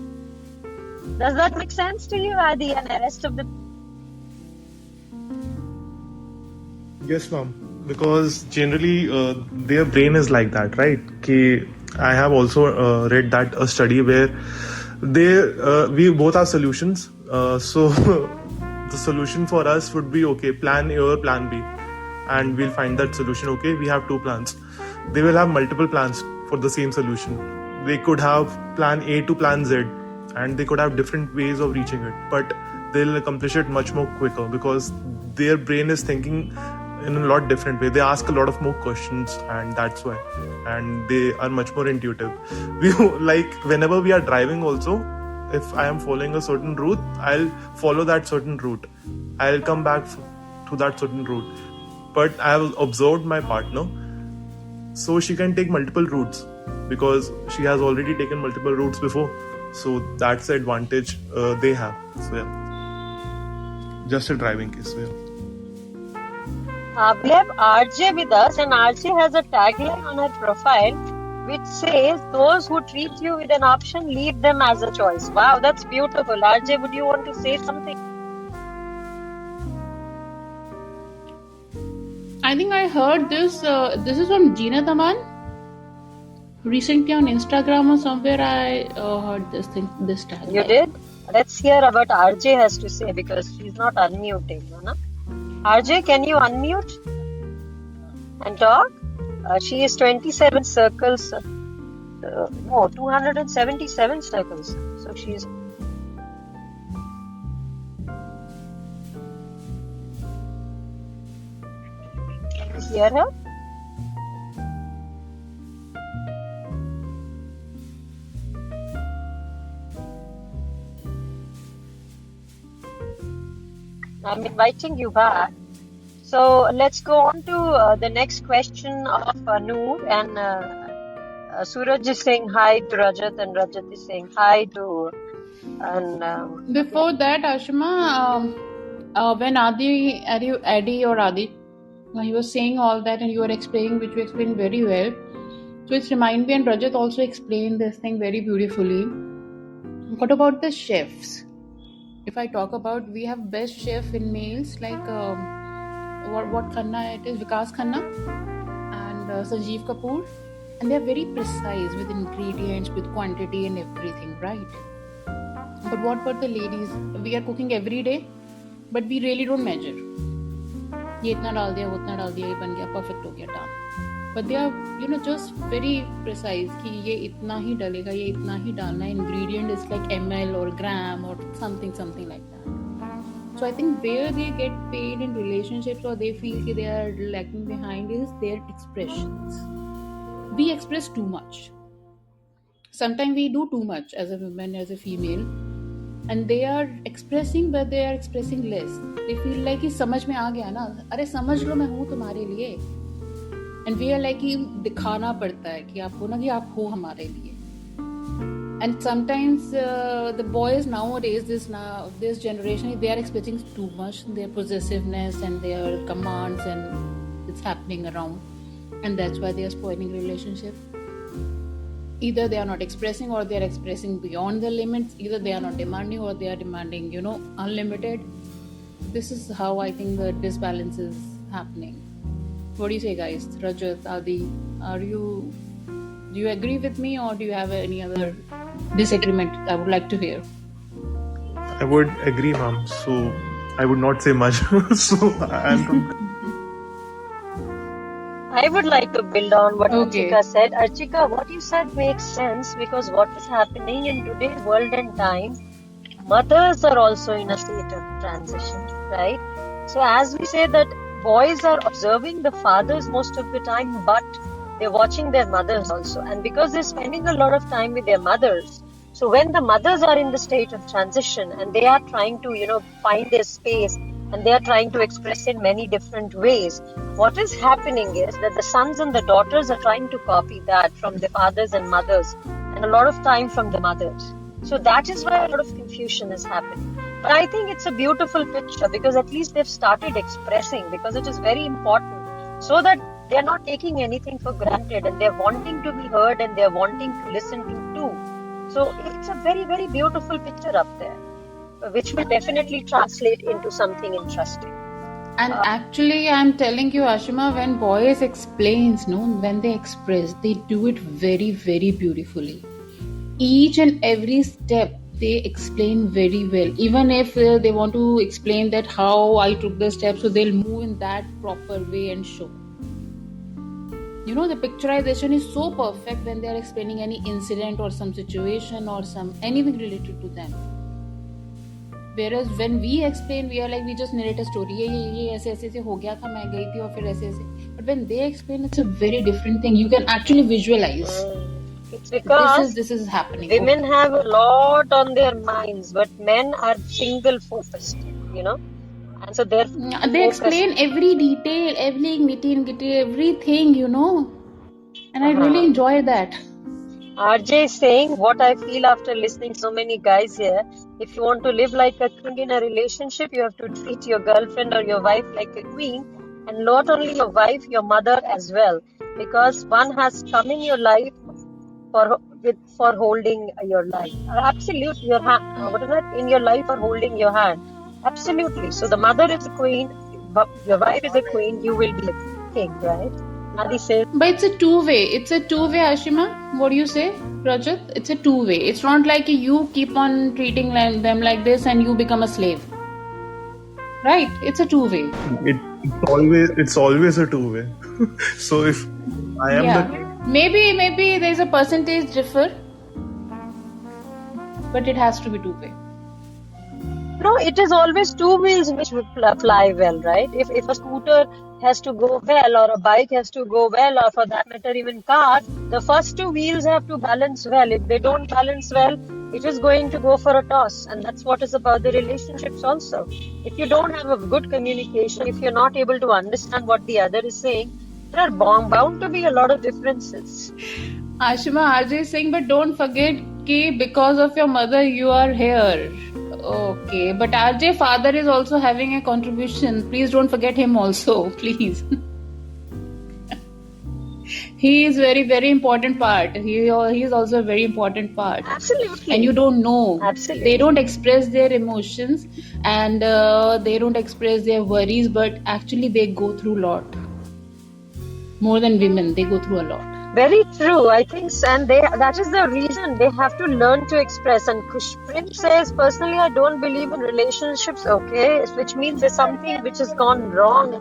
Does that make sense to you, Adi, and the rest of the... Yes, ma'am. Because generally their brain is like that, right? I have also read that a study where we both have solutions. So the solution for us would be, okay, plan A or plan B. And we'll find that solution. Okay, we have 2 plans. They will have multiple plans for the same solution. They could have plan A to plan Z, and they could have different ways of reaching it, but they'll accomplish it much more quicker because their brain is thinking in a lot different way. They ask a lot of more questions, and that's why. And they are much more intuitive. Whenever we are driving also, if I am following a certain route, I'll follow that certain route. I'll come back to that certain route. But I have observed my partner, so she can take multiple routes because she has already taken multiple routes before. So that's the advantage they have. So yeah, just a driving case. So, yeah. We have RJ with us, and RJ has a tagline on her profile which says, "Those who treat you with an option, leave them as a choice." Wow, that's beautiful. RJ, would you want to say something? I think I heard this. This is from Gina Daman. Recently on Instagram or somewhere, I heard this thing. This tagline. You did? Let's hear what RJ has to say because she's not unmuted. RJ, can you unmute and talk? She is 27 circles. 277 circles. So she's... Can you hear her? I'm inviting you back. So let's go on to the next question of Noor, and Suraj is saying hi to Rajat, and Rajat is saying hi to... And Before that, Ashima, when Adi or Adi, he was saying all that and you were explaining, which you explained very well. So it's remind me, and Rajat also explained this thing very beautifully. What about the chefs? if I talk about, we have best chef in males like what Khanna it is, Vikas Khanna and Sanjeev Kapoor, and they are very precise with ingredients, with quantity and everything, right? But what about the ladies? We are cooking every day, but we really don't measure. ये इतना डाल दिया, वो इतना डाल दिया, ये बन गया, perfect हो गया, done. But they are, just very precise कि ये इतना ही डलेगा, ये इतना ही डालना है. Ingredient is like ml or gram or something like that. So I think where they get paid in relationships or they feel that they are lacking behind is their expressions. We express too much. Sometimes we do too much as a woman, as a female. And they are expressing, but they are expressing less. They feel like कि समझ में आ गया ना, अरे समझ लो मैं हूँ तुम्हारे लिए. And we are like कि दिखाना पड़ता है कि आपको ना कि आप हो हमारे लिए. And sometimes the boys nowadays, this generation, they are expecting too much. Their possessiveness and their commands and it's happening around, and that's why they are spoiling relationship. Either they are not expressing or they are expressing beyond the limits. Either they are not demanding or they are demanding, unlimited. This is how I think the disbalance is happening. What do you say, guys? Rajat, Adi, do you agree with me or do you have any other disagreement? I would like to hear. I would agree, ma'am. So I would not say much. So I'm I would like to build on what Okay. Archika said. Archika, what you said makes sense because what is happening in today's world and time, mothers are also in a state of transition, right? So as we say that boys are observing the fathers most of the time, but they're watching their mothers also. And because they're spending a lot of time with their mothers, so when the mothers are in the state of transition and they are trying to, find their space and they are trying to express in many different ways, what is happening is that the sons and the daughters are trying to copy that from the fathers and mothers and a lot of time from the mothers. So that is why a lot of confusion is happening. But I think it's a beautiful picture because at least they've started expressing, because it is very important so that they're not taking anything for granted and they're wanting to be heard and they're wanting to listen to too. So it's a very, very beautiful picture up there, which will definitely translate into something interesting. And actually, I'm telling you, Ashima, when boys explains, when they express, they do it very, very beautifully. Each and every step they explain very well. Even if they want to explain that how I took the steps, so they'll move in that proper way and show. The picturization is so perfect when they are explaining any incident or some situation or anything related to them. Whereas when we explain, we are like, we just narrate a story. ये ऐसे हो गया था, मैं गई थी और फिर ऐसे. But when they explain, it's a very different thing. You can actually visualize. It's because This is happening. women have a lot on their minds, but men are single focused, and so they're They explain every detail, every nitty-gritty, everything, and I really enjoy that. RJ is saying what I feel after listening so many guys here. If you want to live like a king in a relationship, you have to treat your girlfriend or your wife like a queen, and not only your wife, your mother as well, because one has come in your life for holding your life. Absolutely, your hand. What is that? In your life for holding your hand. Absolutely. So the mother is a queen, your wife is a queen, you will be a king, right? Adi says. But it's a two-way. It's a two-way, Ashima. What do you say, Rajat? It's a two-way. It's not like you keep on treating them like this and you become a slave. Right? It's a two-way. it's always a two-way. So if I am the Maybe there's a percentage differ, but it has to be two-way. No, it is always two wheels which will fly well, right? If a scooter has to go well or a bike has to go well or for that matter even car, the first two wheels have to balance well. If they don't balance well, it is going to go for a toss, and that's what is about the relationships also. If you don't have a good communication, if you're not able to understand what the other is saying, there are bound to be a lot of differences. Ashima, RJ is saying, but don't forget कि because of your mother you are here. Okay, but RJ father is also having a contribution. Please don't forget him also, please. he is very important part. He is also a very important part. Absolutely. And you don't know. Absolutely. They don't express their emotions, and they don't express their worries, but actually they go through a lot. More than women, they go through a lot. Very true. I think, and that is the reason they have to learn to express. And Prince says, personally, I don't believe in relationships, okay, which means there's something which has gone wrong.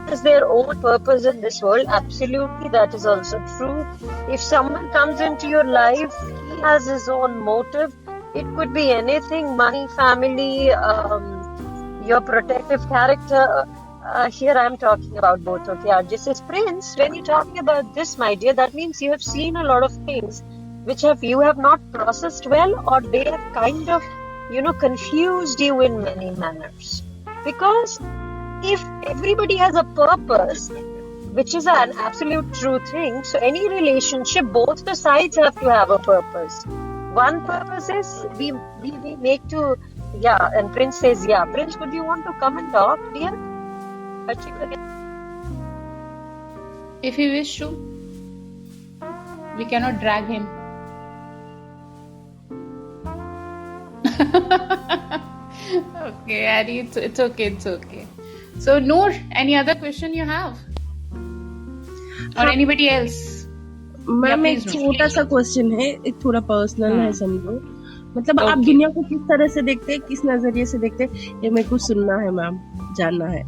Has their own purpose in this world. Absolutely, that is also true. If someone comes into your life, he has his own motive. It could be anything: money, family, your protective character. Here I'm talking about both. Okay, this is Prince. When you're talking about this, my dear, that means you have seen a lot of things which you have not processed well, or they have kind of, confused you in many manners. Because if everybody has a purpose, which is an absolute true thing, so any relationship, both the sides have to have a purpose. One purpose is we make to, and Prince says, Prince, would you want to come and talk, dear? If you wish to, we cannot drag him. Okay, Ari, it's okay. So, Noor, any other question you have? Or anybody else? Ma'am एक please, Noor, छोटा please. सा question है, एक थोड़ा personal है, समझो। मतलब आप Okay. दुनिया को किस तरह से देखते हैं, किस नजरिए से देखते हैं, ये मेरे को सुनना है मैम, जानना है।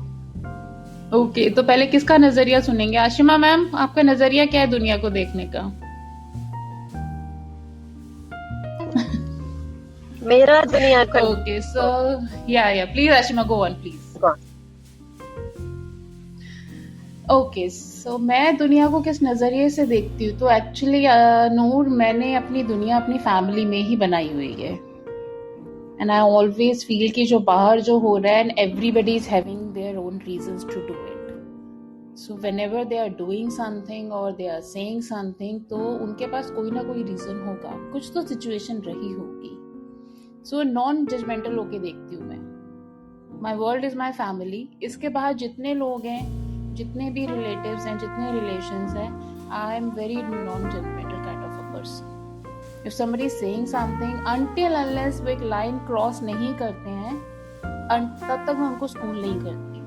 ओके, तो पहले किसका नजरिया सुनेंगे? आशिमा मैम, आपका नजरिया क्या है दुनिया को देखने का? मेरा दुनिया को Okay, so please, Ashima, go on, please. Okay, so मैं दुनिया को किस नजरिए से देखती हूँ? तो एक्चुअली नूर, मैंने अपनी दुनिया अपनी फैमिली में ही बनाई हुई है, एंड आई ऑलवेज फील कि जो बाहर जो हो रहा है, and everybody is having their own reasons to do it. So whenever they are doing something और दे आर सेइंग समथिंग, तो उनके पास कोई ना कोई रीजन होगा, कुछ तो सिचुएशन रही होगी. सो नॉन जजमेंटल होके देखती हूँ मैं. My world is my family. इसके बाहर जितने लोग हैं, जितने भी रिलेटिव्स हैं, जितने रिलेशंस हैं, I am very non judgmental kind of a person. If somebody is saying something, until unless वो एक लाइन क्रॉस नहीं करते हैं, तब तक मैं उनको स्कूल नहीं करती.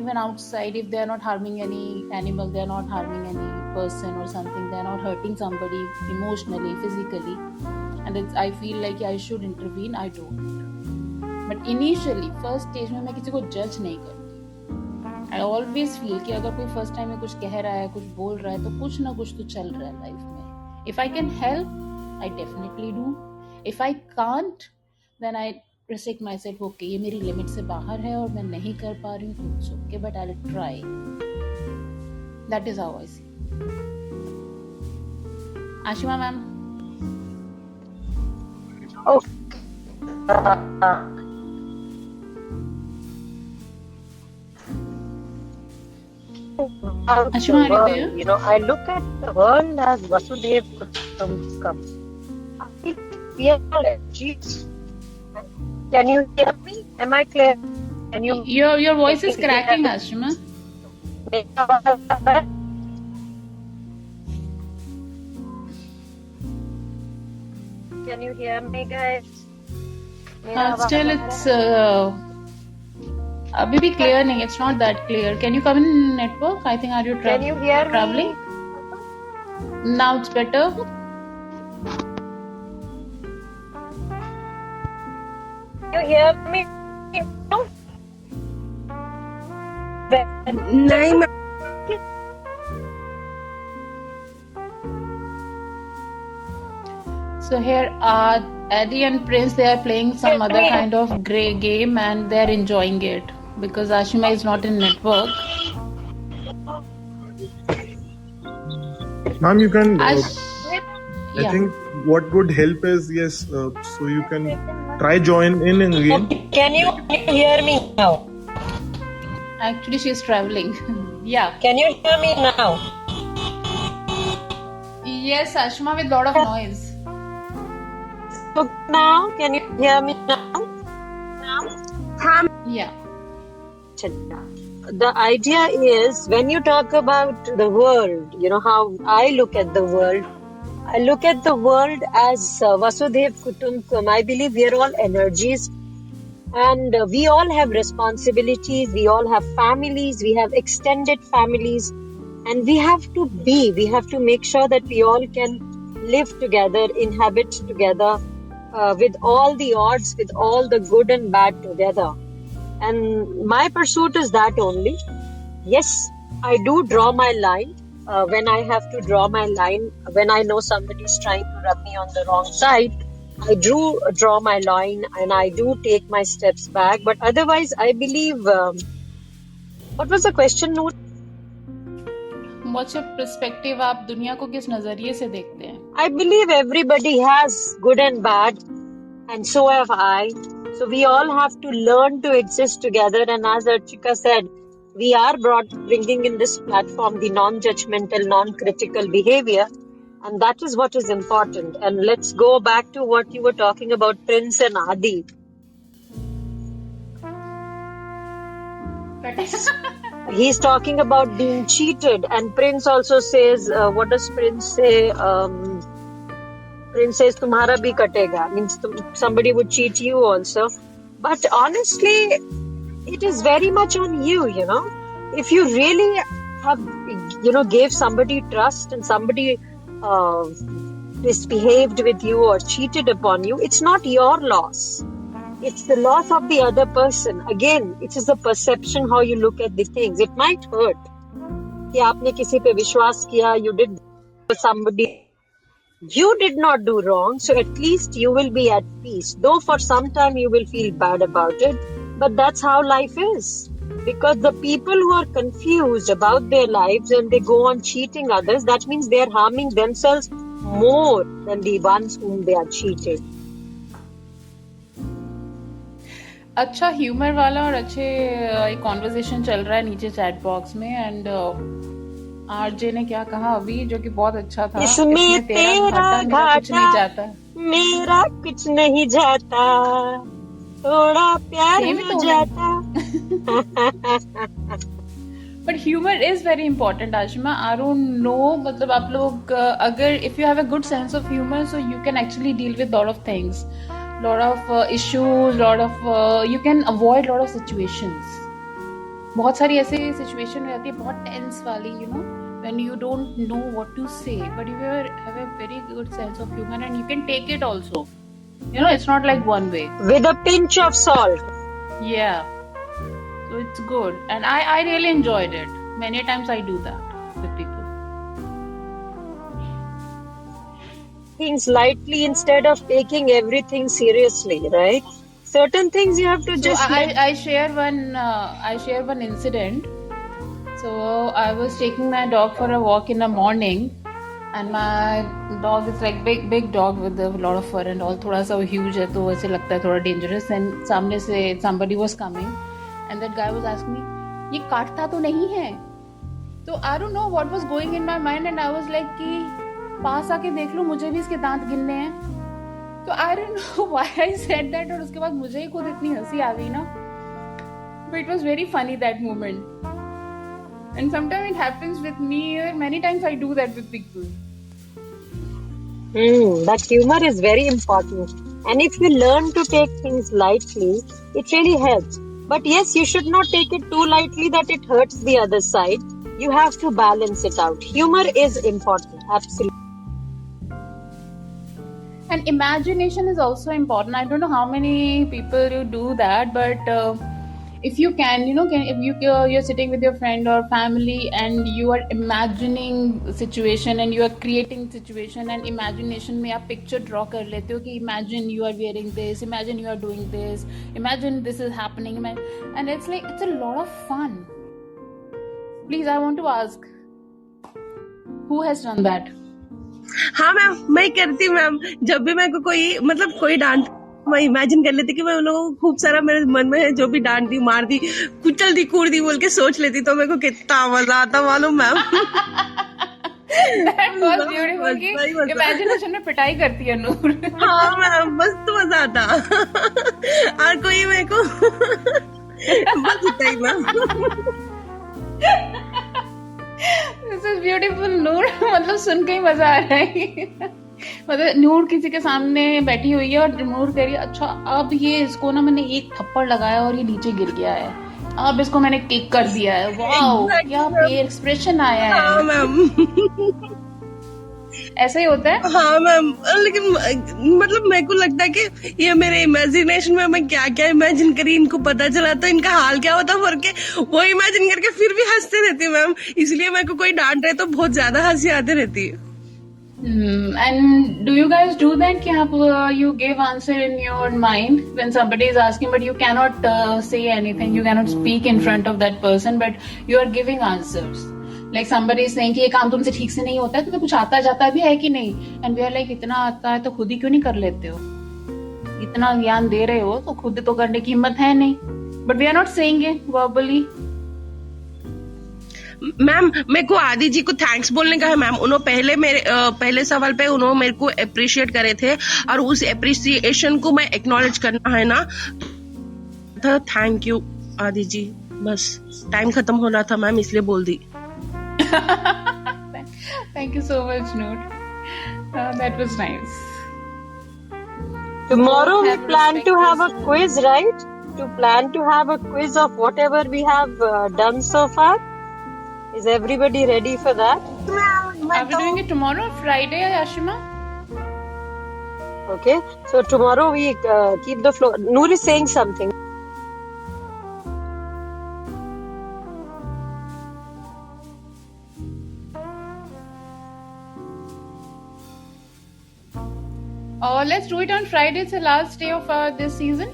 Even outside, if they are not harming any animal, they are not harming any person or something, they are not hurting somebody emotionally, physically, and I feel like I should intervene, I don't. But initially, first stage में मैं किसी को जज नहीं करती. I always feel कि अगर कोई first time में कुछ कह रहा है, कुछ बोल रहा है, तो कुछ ना कुछ तो चल रहा है लाइफ में. If I can help, I definitely do. If I can't, then I restrict myself. Okay, ये मेरी लिमिट से बाहर है और मैं नहीं कर पा रही हूँ, तो it's okay, but I'll try. That is how I see. Ashima ma'am. Ashima, are you there? I look at the world as Vasudev Kutumbakam. We are energies. Can you hear me? Am I clear? Can you? Your voice is cracking, Ashima. Can you hear me, guys? Still, it's अभी भी clear नहीं. It's not that clear. Can you come in network? I think are you Can you hear traveling? me? Now it's better. Can you hear me? No? नहीं ma'am, So here Eddie and Prince, they are playing some other kind of grey game and they are enjoying it because Ashima is not in network. Ma'am, you can. I Yeah. think what would help is so you can try join in again. Can you hear me now? Actually, she's traveling. Yeah. Can you hear me now? Yes, Ashima, with lot of noise. So now, can you hear me now? हाँ Yeah. the idea is when you talk about the world, how I look at the world. I look at the world as Vasudhaiv Kutumbakam. I believe we are all energies, and we all have responsibilities. We all have families. We have extended families, and we have to make sure that we all can live together, inhabit together, with all the odds, with all the good and bad together. And my pursuit is that only. Yes, I do draw my line when I have to draw my line. When I know somebody is trying to rub me on the wrong side, I do draw my line and I do take my steps back. But otherwise, I believe. What was the question, Noor? What's your perspective? आप दुनिया को किस नजरिए से देखते हैं? I believe everybody has good and bad, and so have I. So we all have to learn to exist together. And as Archika said, we are bringing in this platform the non-judgmental, non-critical behavior, and that is what is important. And let's go back to what you were talking about, Prince and Adi. He's talking about being cheated, and Prince also says, what does Prince say? Prince says, "Tumhara bhi katega," means somebody would cheat you also. But honestly, it is very much on you, If you really have, gave somebody trust and somebody misbehaved with you or cheated upon you, it's not your loss. It's the loss of the other person. Again, it is a perception how you look at the things. It might hurt. कि आपने किसी पे विश्वास किया, you did somebody. You did not do wrong, so at least you will be at peace. Though for some time you will feel bad about it, but that's how life is. Because the people who are confused about their lives and they go on cheating others, that means they are harming themselves more than the ones whom they are cheating. अच्छा humour वाला और अच्छे एक conversation चल रहा है नीचे chat box में एंड आरजे ने क्या कहा अभी जो कि बहुत अच्छा था इसमें तेरा घाटा मेरा कुछ नहीं जाता थोड़ा प्यार हो जाता but humour is very important Ashima I don't know मतलब आप लोग अगर if you have a good sense of humour so you can actually deal with lot of things lot of issues, lot of you can avoid lot of situations. बहुत सारी ऐसे situation हो जाती है बहुत tense वाली, when you don't know what to say, but you have a very good sense of humor and you can take it also. It's not like one way. With a pinch of salt. Yeah. So it's good, and I really enjoyed it. Many times I do that with people. Things lightly instead of taking everything seriously, right? Certain things you have to just. So I share one incident. So I was taking my dog for a walk in the morning, and my dog is like big dog with a lot of fur and all. थोड़ा सा huge है तो ऐसे लगता है थोड़ा dangerous. And सामने से somebody was coming, and that guy was asking me, ये काटता तो नहीं है? So I don't know what was going in my mind, and I was like कि पास आके देख लो मुझे भी इसके दांत गिनने हैं तो I don't know why I said that और उसके बाद मुझे ही खुद इतनी हंसी आ गई ना but it was very funny that moment and sometimes it happens with me many times I do that with people that humor is very important, and if you learn to take things lightly it really helps, but yes, you should not take it too lightly that it hurts the other side. You have to balance it out. Humor is important, absolutely. And imagination is also important. I don't know how many people you do that, but if you can, if you're sitting with your friend or family and you are imagining situation and you are creating situation and imagination में आप picture draw कर लेते हो कि imagine you are wearing this, imagine you are doing this, imagine this is happening, and it's like it's a lot of fun. Please, I want to ask, who has done that? हाँ ma'am मैं करती ma'am जब भी मेरे को कोई डांट मैं इमेजिन कर लेती कि मैं उन लोगों को खूब सारा मेरे मन में है जो भी डांट दी मार दी कुचल दी कूड़ दी बोल के सोच लेती तो मेरे को कितना मजा आता मालूम मैम That was beautiful कि imagination में पिटाई करती है नूर हाँ मैम मस्त मजा आता और कोई मेरे को बस इतना ही मैम दिस इज ब्यूटीफुल नूर। मतलब सुन के ही मजा आ रहा है। मतलब नूर किसी के सामने बैठी हुई है और नूर कह रही है अच्छा अब ये इसको ना मैंने एक थप्पड़ लगाया और ये नीचे गिर गया है, अब इसको मैंने किक कर दिया है। वाओ क्या एक्सप्रेशन आया हाँ है। मैम। ऐसा ही होता है। हाँ मैम, लेकिन मतलब मेरे को लगता है कि ये मेरे इमेजिनेशन में मैं क्या क्या इमेजिन करी, इनको पता चला तो इनका हाल क्या होता भर के वो इमेजिन करके फिर भी हंसते रहती है मैम। इसलिए मेरे को कोई डांट रहे तो बहुत ज्यादा हंसी आती रहती है। And do you guys do that कि आप you give answer in your mind when somebody is asking but you cannot say anything, you cannot speak in front of that person but you are giving answers. Like somebody is saying कि ये काम तुमसे ठीक से नहीं होता है, तुम्हें कुछ आता जाता भी है कि नहीं, and we are like इतना आता है तो खुद ही क्यों नहीं कर लेते हो, इतना ज्ञान दे रहे हो तो खुद तो करने की हिम्मत है नहीं, but we are not saying it verbally. Ma'am मेरे को आदि जी को थैंक्स बोलने का है मैम। उन्होंने पहले सवाल पे उन्होंने मेरे को अप्रिशिएट करे थे और उस अप्रिसिएशन को मैं एक्नॉलेज करना है ना, तो थैंक यू आदि जी। बस टाइम खत्म हो रहा था मैम इसलिए बोल दी। Thank you so much, Noor. That was nice. Tomorrow we Have plan respect to have a yourself. quiz, right? To plan to have a quiz of whatever we have done so far. Is everybody ready for that? Are we doing it tomorrow or Friday, Ashima? Okay. So tomorrow we keep the floor. Noor is saying something. Let's do it on Friday. It's the last day of this season.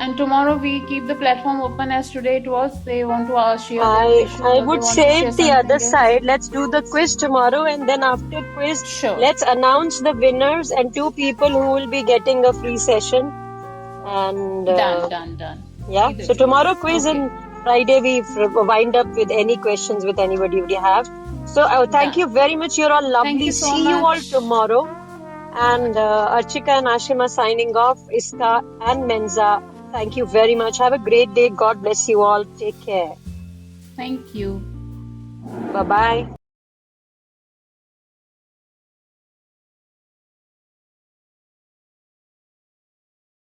And tomorrow we keep the platform open as today it was. They want to share their issues or I they would want to say share it the something other else. side. Let's do the quiz tomorrow, and then after quiz, Sure. let's announce the winners and 2 people who will be getting a free session. And Done. yeah. Either So way. tomorrow quiz, Okay. and Friday we wind up with any questions with anybody we have. So thank Done. you very much. You're all lovely. Thank you so See you all much. tomorrow. And Archika and Ashima signing off. Iska and Menza. Thank you very much. Have a great day. God bless you all. Take care. Thank you. Bye bye.